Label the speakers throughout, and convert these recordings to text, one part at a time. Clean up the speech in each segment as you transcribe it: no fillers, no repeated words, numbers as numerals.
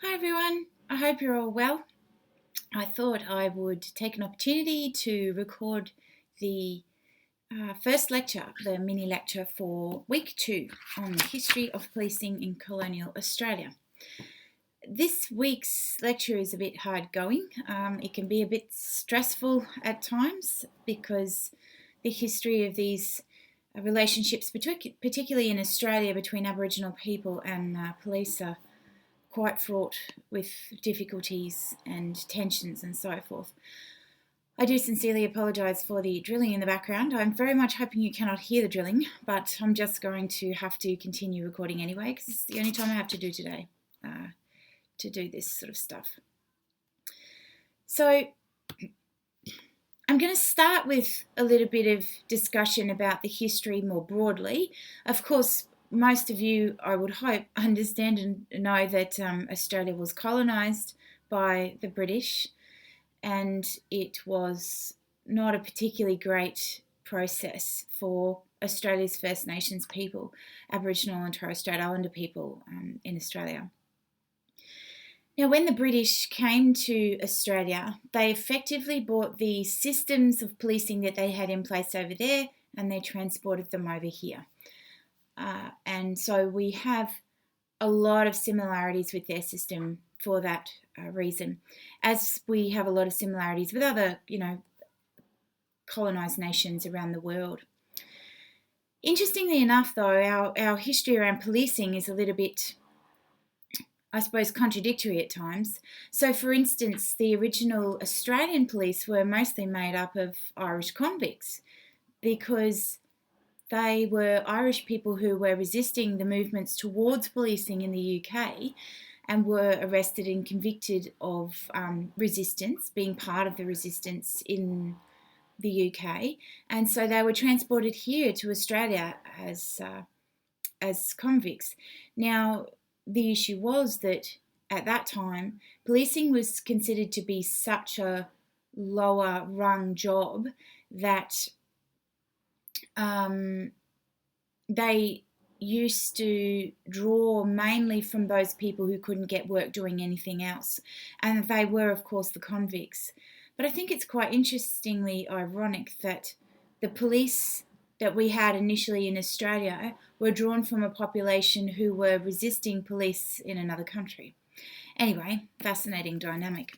Speaker 1: Hi everyone, I hope you're all well. I thought I would take an opportunity to record the first lecture, the mini lecture for week 2 on the history of policing in colonial Australia. This week's lecture is a bit hard going. It can be a bit stressful at times because the history of these relationships, particularly in Australia between Aboriginal people and police, are quite fraught with difficulties and tensions and so forth. I do sincerely apologise for the drilling in the background. I'm very much hoping you cannot hear the drilling, but I'm just going to have to continue recording anyway because it's the only time I have to do today to do this sort of stuff. So I'm going to start with a little bit of discussion about the history more broadly. Of course, most of you, I would hope, understand and know that Australia was colonised by the British, and it was not a particularly great process for Australia's First Nations people, Aboriginal and Torres Strait Islander people in Australia. Now, when the British came to Australia, they effectively brought the systems of policing that they had in place over there and they transported them over here. And so we have a lot of similarities with their system for that reason, as we have a lot of similarities with other, colonised nations around the world. Interestingly enough, though, our history around policing is a little bit, I suppose, contradictory at times. So, for instance, the original Australian police were mostly made up of Irish convicts because they were Irish people who were resisting the movements towards policing in the UK and were arrested and convicted of resistance, being part of the resistance in the UK. And so they were transported here to Australia as convicts. Now, the issue was that at that time, policing was considered to be such a lower rung job that they used to draw mainly from those people who couldn't get work doing anything else. And they were, of course, the convicts. But I think it's quite interestingly ironic that the police that we had initially in Australia were drawn from a population who were resisting police in another country. Anyway, fascinating dynamic.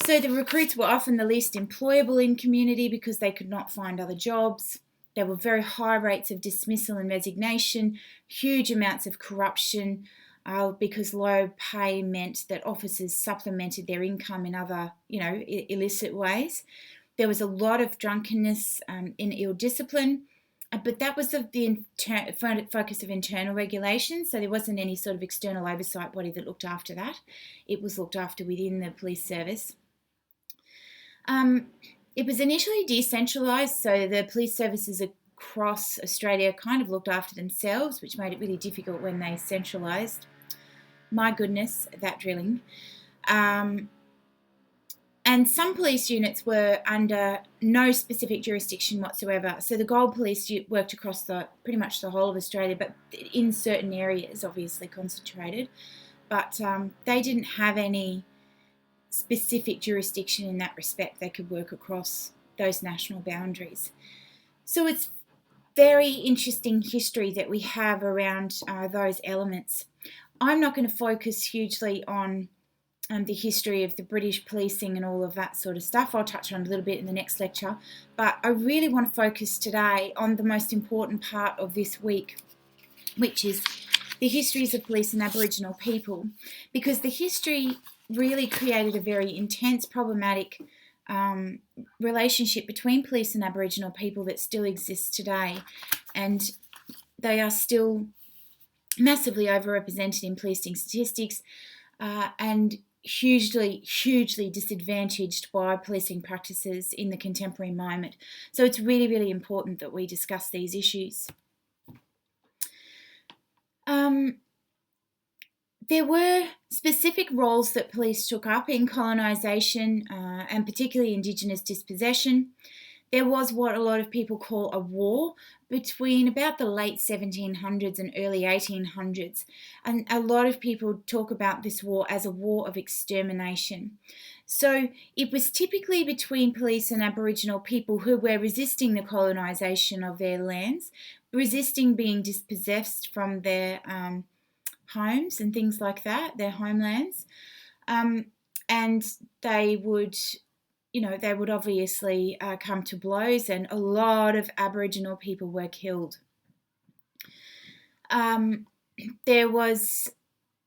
Speaker 1: So the recruits were often the least employable in community because they could not find other jobs. There were very high rates of dismissal and resignation, huge amounts of corruption, because low pay meant that officers supplemented their income in other, illicit ways. There was a lot of drunkenness in ill discipline, but that was the focus of internal regulation, so there wasn't any sort of external oversight body that looked after that. It was looked after within the police service. It was initially decentralised, so the police services across Australia kind of looked after themselves, which made it really difficult when they centralised. My goodness, that drilling. And some police units were under no specific jurisdiction whatsoever. So the Gold Police worked across pretty much the whole of Australia, but in certain areas, obviously concentrated. But they didn't have any specific jurisdiction in that respect. They could work across those national boundaries. So it's very interesting history that we have around those elements. I'm not going to focus hugely on the history of the British policing and all of that sort of stuff. I'll touch on a little bit in the next lecture, but I really want to focus today on the most important part of this week, which is the histories of police and Aboriginal people, because the history really created a very intense, problematic relationship between police and Aboriginal people that still exists today, and they are still massively overrepresented in policing statistics and hugely disadvantaged by policing practices in the contemporary moment. So it's really, really important that we discuss these issues. There were specific roles that police took up in colonisation and particularly Indigenous dispossession. there was what a lot of people call a war between about the late 1700s and early 1800s. And a lot of people talk about this war as a war of extermination. So it was typically between police and Aboriginal people who were resisting the colonisation of their lands, resisting being dispossessed from their homes and things like that, their homelands. And they would obviously come to blows, and a lot of Aboriginal people were killed. There was,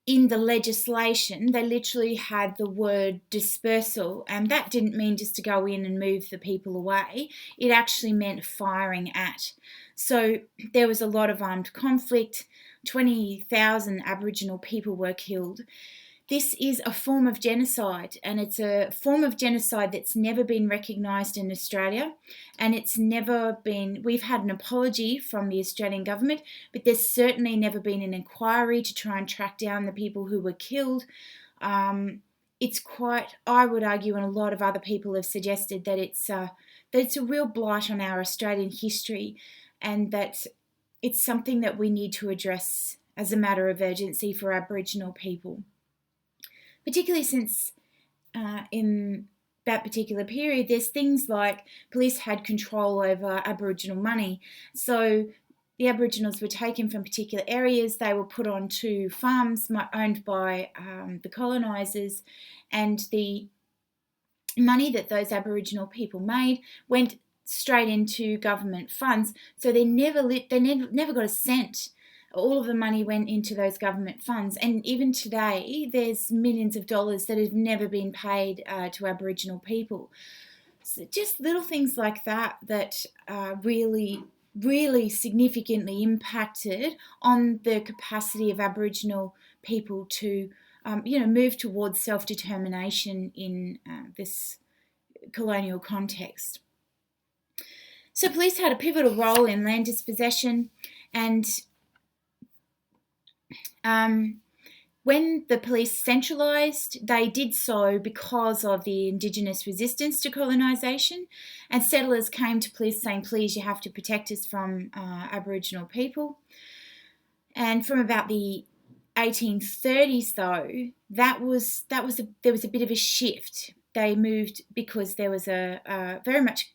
Speaker 1: in the legislation, they literally had the word dispersal, and that didn't mean just to go in and move the people away. It actually meant firing at. So there was a lot of armed conflict. 20,000 Aboriginal people were killed. This is a form of genocide, and it's a form of genocide that's never been recognised in Australia, and we've had an apology from the Australian government, but there's certainly never been an inquiry to try and track down the people who were killed. I would argue, and a lot of other people have suggested, that it's a real blight on our Australian history, and that it's something that we need to address as a matter of urgency for Aboriginal people. Particularly since in that particular period, there's things like police had control over Aboriginal money. So the Aboriginals were taken from particular areas, they were put onto farms owned by the colonisers, and the money that those Aboriginal people made went straight into government funds. So they never got a cent. All of the money went into those government funds. And even today, there's millions of dollars that have never been paid to Aboriginal people. So just little things like that really, really significantly impacted on the capacity of Aboriginal people to, move towards self-determination in this colonial context. So police had a pivotal role in land dispossession, and when the police centralised, they did so because of the Indigenous resistance to colonisation, and settlers came to police saying, please, you have to protect us from Aboriginal people. And from about the 1830s, though, there was a bit of a shift. They moved because there was a very much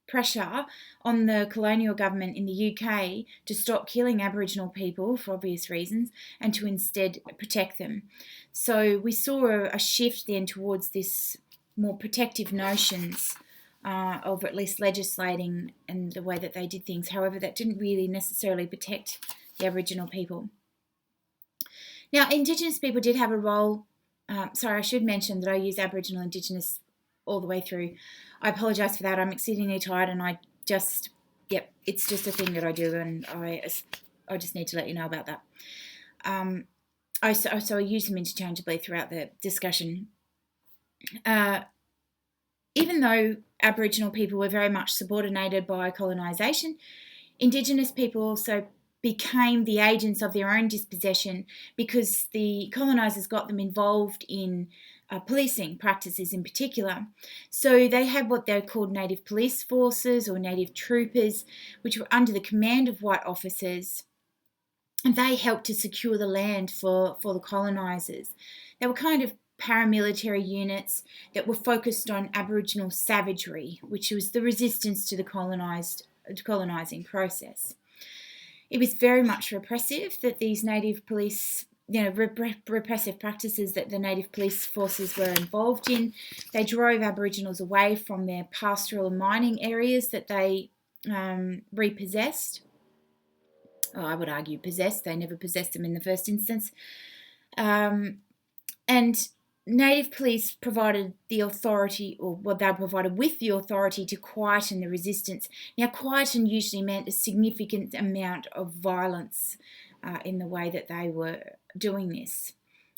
Speaker 1: pressure on the colonial government in the UK to stop killing Aboriginal people for obvious reasons and to instead protect them. So we saw a shift then towards this more protective notions of at least legislating and the way that they did things. However, that didn't really necessarily protect the Aboriginal people. Now, Indigenous people did have a role. I should mention that I use Aboriginal, Indigenous all the way through. I apologise for that. I'm exceedingly tired, and it's just a thing that I do, and I just need to let you know about that. I use them interchangeably throughout the discussion. Even though Aboriginal people were very much subordinated by colonisation, Indigenous people also became the agents of their own dispossession because the colonisers got them involved in policing practices in particular. So they had what they called native police forces or native troopers, which were under the command of white officers, and they helped to secure the land for the colonisers. They were kind of paramilitary units that were focused on Aboriginal savagery, which was the resistance to the colonising process. It was very much repressive that these native police, repressive practices that the native police forces were involved in. They drove Aboriginals away from their pastoral and mining areas that they repossessed. I would argue possessed. They never possessed them in the first instance. And native police provided the authority, or what they were provided with the authority to quieten the resistance. Now, quieten usually meant a significant amount of violence in the way that they were doing this.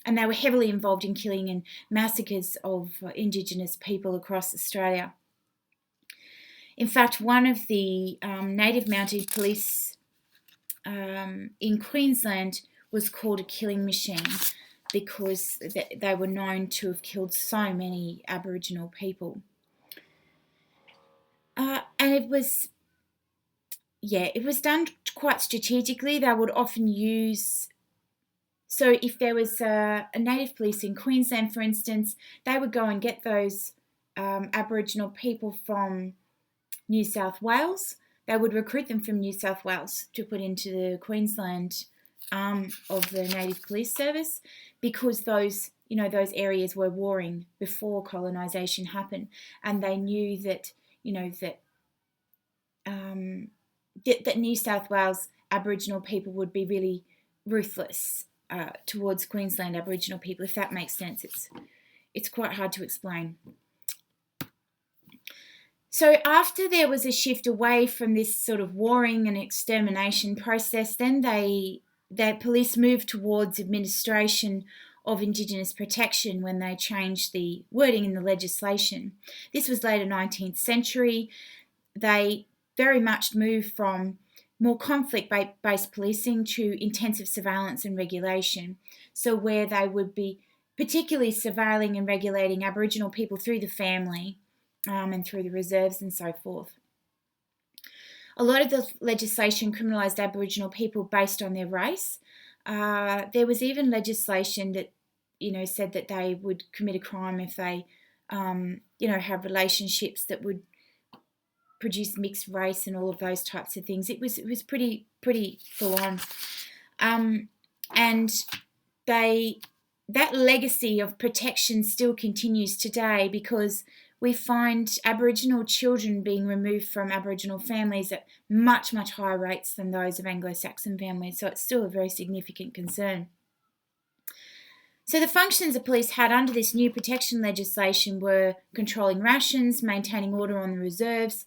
Speaker 1: And they were heavily involved in killing and massacres of Indigenous people across Australia. In fact, one of the native mounted police in Queensland was called a killing machine because they were known to have killed so many Aboriginal people. And it was done quite strategically. They would often use, so if there was a native police in Queensland, for instance, they would go and get those Aboriginal people from New South Wales. They would recruit them from New South Wales to put into the Queensland arm of the Native Police Service, because those areas were warring before colonisation happened, and they knew that that New South Wales Aboriginal people would be really ruthless towards Queensland Aboriginal people, if that makes sense. It's quite hard to explain. So after there was a shift away from this sort of warring and extermination process, then the police moved towards administration of Indigenous protection when they changed the wording in the legislation. This was later 19th century. They very much moved from more conflict-based policing to intensive surveillance and regulation. So where they would be particularly surveilling and regulating Aboriginal people through the family, and through the reserves and so forth. A lot of the legislation criminalised Aboriginal people based on their race. There was even legislation that, said that they would commit a crime if they, have relationships that would produce mixed race and all of those types of things. It was pretty full on, and that legacy of protection still continues today, because we find Aboriginal children being removed from Aboriginal families at much, much higher rates than those of Anglo-Saxon families. So it's still a very significant concern. So the functions the police had under this new protection legislation were controlling rations, maintaining order on the reserves,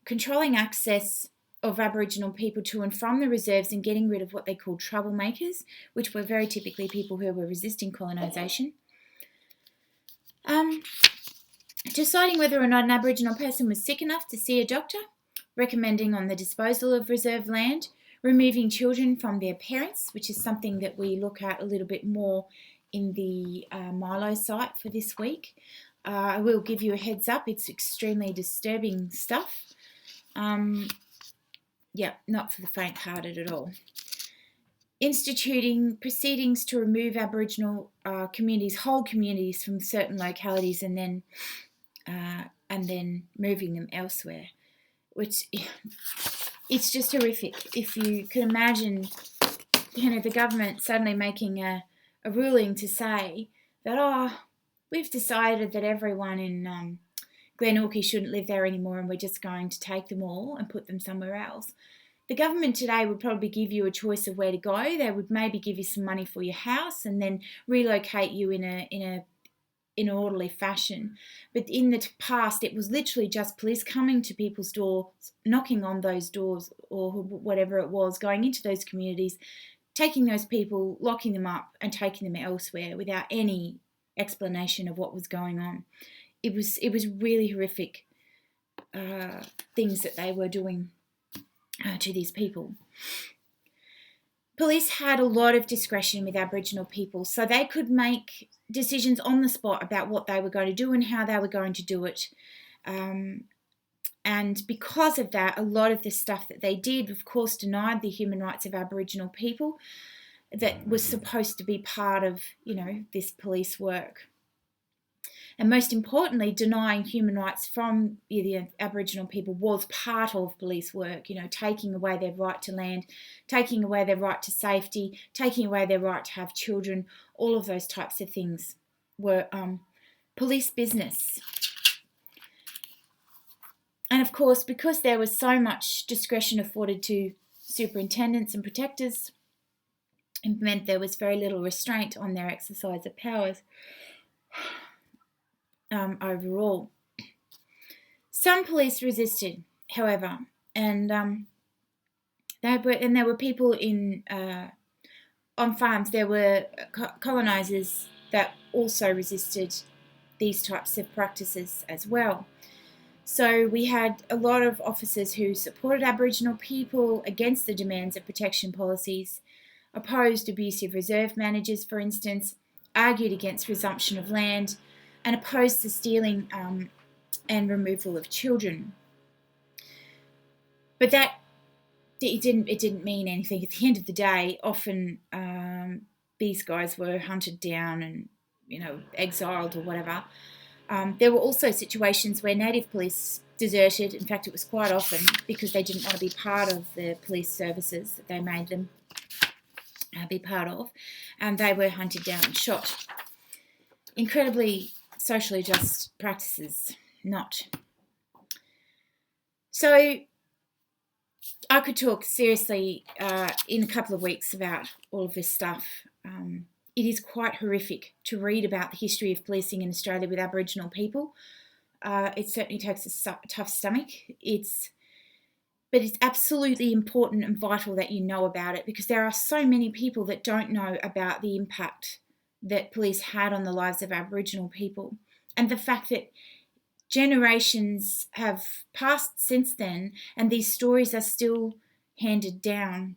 Speaker 1: controlling access of Aboriginal people to and from the reserves, and getting rid of what they called troublemakers, which were very typically people who were resisting colonisation. Deciding whether or not an Aboriginal person was sick enough to see a doctor, recommending on the disposal of reserve land, removing children from their parents, which is something that we look at a little bit more in the Milo site for this week. I will give you a heads up, it's extremely disturbing stuff. Not for the faint-hearted at all. Instituting proceedings to remove Aboriginal communities, whole communities, from certain localities, and then moving them elsewhere, which it's just horrific. If you could imagine, the government suddenly making a ruling to say that, we've decided that everyone in Glenorchy shouldn't live there anymore, and we're just going to take them all and put them somewhere else. The government today would probably give you a choice of where to go. They would maybe give you some money for your house and then relocate you in an orderly fashion. But in the past, it was literally just police coming to people's doors, knocking on those doors or whatever it was, going into those communities, taking those people, locking them up and taking them elsewhere without any explanation of what was going on. It was really horrific things that they were doing to these people. Police had a lot of discretion with Aboriginal people, so they could make decisions on the spot about what they were going to do and how they were going to do it. And because of that, a lot of the stuff that they did, of course, denied the human rights of Aboriginal people that was supposed to be part of, this police work. And most importantly, denying human rights from the Aboriginal people was part of police work, taking away their right to land, taking away their right to safety, taking away their right to have children. All of those types of things were police business. And of course, because there was so much discretion afforded to superintendents and protectors, it meant there was very little restraint on their exercise of powers. Overall. Some police resisted, however, and there were people on farms. There were colonisers that also resisted these types of practices as well. So we had a lot of officers who supported Aboriginal people against the demands of protection policies, opposed abusive reserve managers, for instance, argued against resumption of land, and opposed the stealing and removal of children. But that it didn't mean anything. At the end of the day, often these guys were hunted down and, you know, exiled or whatever. There were also situations where native police deserted. In fact, it was quite often because they didn't want to be part of the police services that they made them be part of, and they were hunted down and shot. Incredibly socially just practices, not. So I could talk seriously in a couple of weeks about all of this stuff. It is quite horrific to read about the history of policing in Australia with Aboriginal people. It certainly takes a tough stomach. But it's absolutely important and vital that you know about it, because there are so many people that don't know about the impact that police had on the lives of Aboriginal people, and the fact that generations have passed since then and these stories are still handed down.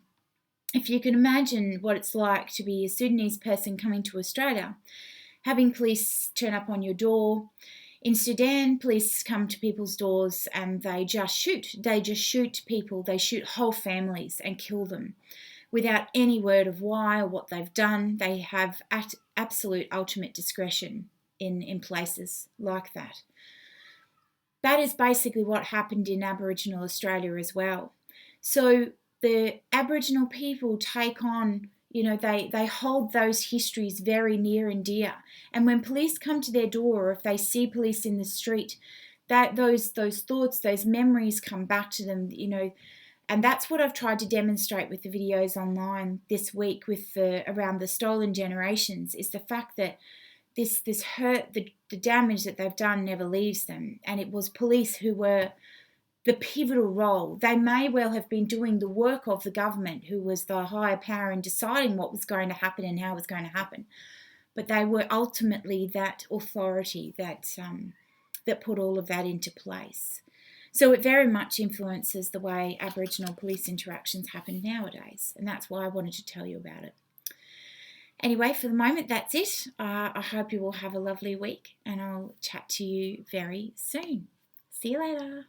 Speaker 1: If you can imagine what it's like to be a Sudanese person coming to Australia, having police turn up on your door. In Sudan, police come to people's doors and they just shoot. They just shoot people. They shoot whole families and kill them without any word of why or what they've done. They have absolute ultimate discretion in places like that. That is basically what happened in Aboriginal Australia as well. So the Aboriginal people take on, you know, they hold those histories very near and dear. And when police come to their door, or if they see police in the street, that those thoughts, those memories come back to them, you know. And that's what I've tried to demonstrate with the videos online this week with around the stolen generations, is the fact that this hurt, the damage that they've done never leaves them. And it was police who were the pivotal role. They may well have been doing the work of the government, who was the higher power in deciding what was going to happen and how it was going to happen. But they were ultimately that authority that put all of that into place. So it very much influences the way Aboriginal police interactions happen nowadays. And that's why I wanted to tell you about it. Anyway, for the moment, that's it. I hope you all have a lovely week, and I'll chat to you very soon. See you later.